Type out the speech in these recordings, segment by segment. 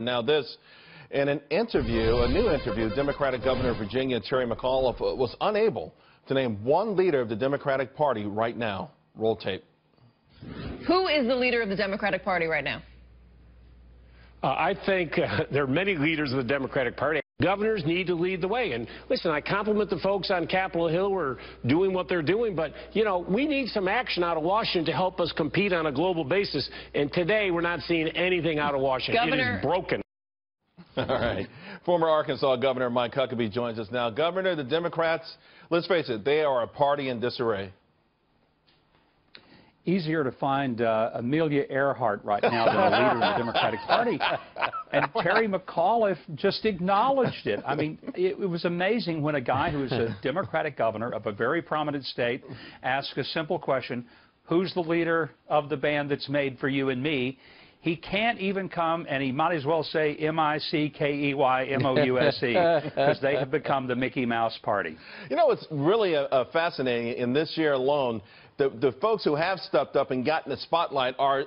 Now this, in an interview, a new interview, Democratic Governor of Virginia Terry McAuliffe was unable to name one leader of the Democratic Party right now. Roll tape. Who is the leader of the Democratic Party right now? I think there are many leaders of the Democratic Party. Governors need to lead the way. And listen, I compliment the folks on Capitol Hill who are doing what they're doing. But, you know, we need some action out of Washington to help us compete on a global basis. And today we're not seeing anything out of Washington. It is broken. All right. Former Arkansas Governor Mike Huckabee joins us now. Governor, the Democrats, let's face it, they are a party in disarray. Easier to find Amelia Earhart right now than a leader of the Democratic Party. And Terry McAuliffe just acknowledged it. I mean, it was amazing when a guy who is a Democratic governor of a very prominent state asked a simple question, who's the leader of the band that's made for you and me? He can't even come, and he might as well say M-I-C-K-E-Y-M-O-U-S-E, because they have become the Mickey Mouse Party. You know, it's really fascinating in this year alone. The folks who have stepped up and gotten the spotlight are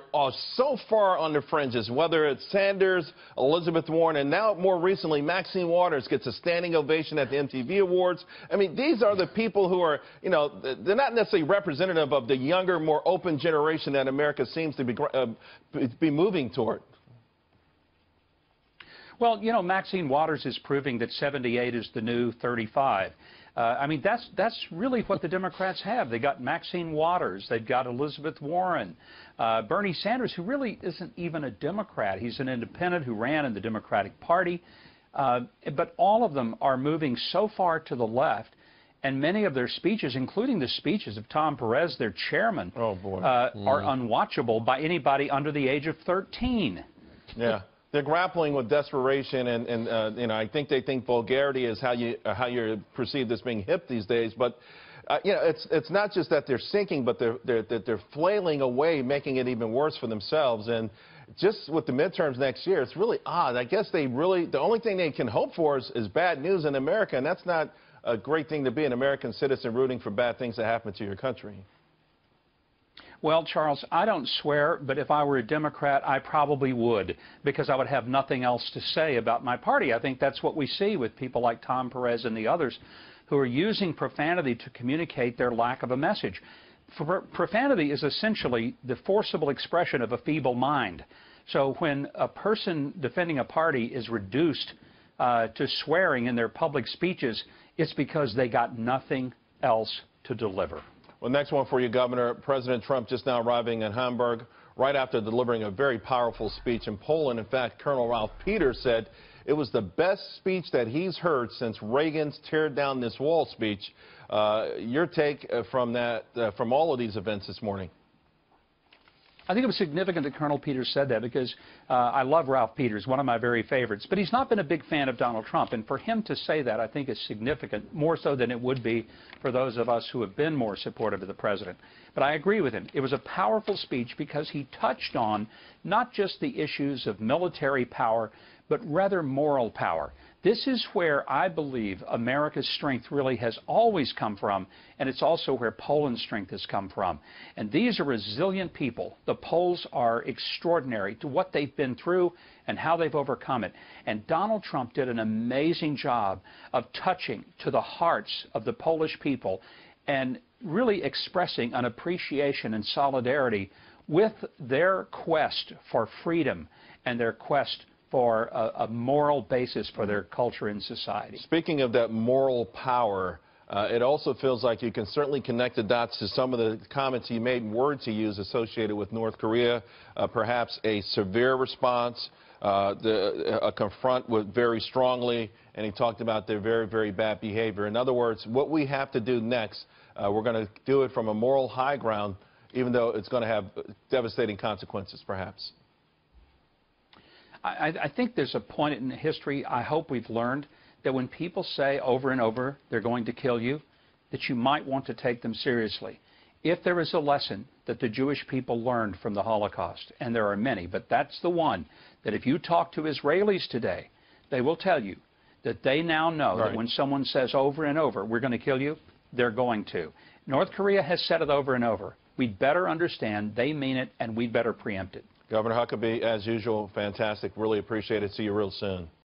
so far on the fringes, whether it's Sanders, Elizabeth Warren, and now more recently Maxine Waters gets a standing ovation at the MTV Awards. I mean, these are the people who are, you know, they're not necessarily representative of the younger, more open generation that America seems to be moving toward. Well, you know, Maxine Waters is proving that 78 is the new 35. I mean, that's really what the Democrats have. They got Maxine Waters. They've got Elizabeth Warren. Bernie Sanders, who really isn't even a Democrat. He's an independent who ran in the Democratic Party. But all of them are moving so far to the left. And many of their speeches, including the speeches of Tom Perez, their chairman, are unwatchable by anybody under the age of 13. Yeah. They're grappling with desperation, and you know, I think they think vulgarity is how you're perceived as being hip these days. But you know, it's not just that they're sinking, but they're flailing away, making it even worse for themselves. And just with the midterms next year, it's really odd. I guess the only thing they can hope for is bad news in America, and that's not a great thing to be an American citizen rooting for bad things that happen to your country. Well, Charles, I don't swear, but if I were a Democrat, I probably would, because I would have nothing else to say about my party. I think that's what we see with people like Tom Perez and the others who are using profanity to communicate their lack of a message. Profanity is essentially the forcible expression of a feeble mind. So when a person defending a party is reduced to swearing in their public speeches, it's because they got nothing else to deliver. Well, next one for you, Governor. President Trump just now arriving in Hamburg right after delivering a very powerful speech in Poland. In fact, Colonel Ralph Peters said it was the best speech that he's heard since Reagan's Tear Down This Wall speech. Your take from all of these events this morning? I think it was significant that Colonel Peters said that because I love Ralph Peters, one of my very favorites. But he's not been a big fan of Donald Trump. And for him to say that, I think is significant, more so than it would be for those of us who have been more supportive of the president. But I agree with him. It was a powerful speech because he touched on not just the issues of military power, but rather moral power. This is where I believe America's strength really has always come from, and it's also where Poland's strength has come from. And these are resilient people. The Poles are extraordinary to what they've been through and how they've overcome it. And Donald Trump did an amazing job of touching to the hearts of the Polish people and really expressing an appreciation and solidarity with their quest for freedom and their quest for a moral basis for their culture and society. Speaking of that moral power, it also feels like you can certainly connect the dots to some of the comments he made and words he used associated with North Korea, perhaps a severe response, a confront with very strongly, and he talked about their very, very bad behavior. In other words, what we have to do next, we're going to do it from a moral high ground, even though it's going to have devastating consequences, perhaps. I think there's a point in history I hope we've learned that when people say over and over they're going to kill you, that you might want to take them seriously. If there is a lesson that the Jewish people learned from the Holocaust, and there are many, but that's the one, that if you talk to Israelis today, they will tell you that they now know that when someone says over and over, we're going to kill you, they're going to. North Korea has said it over and over. We'd better understand they mean it, and we'd better preempt it. Governor Huckabee, as usual, fantastic. Really appreciate it. See you real soon.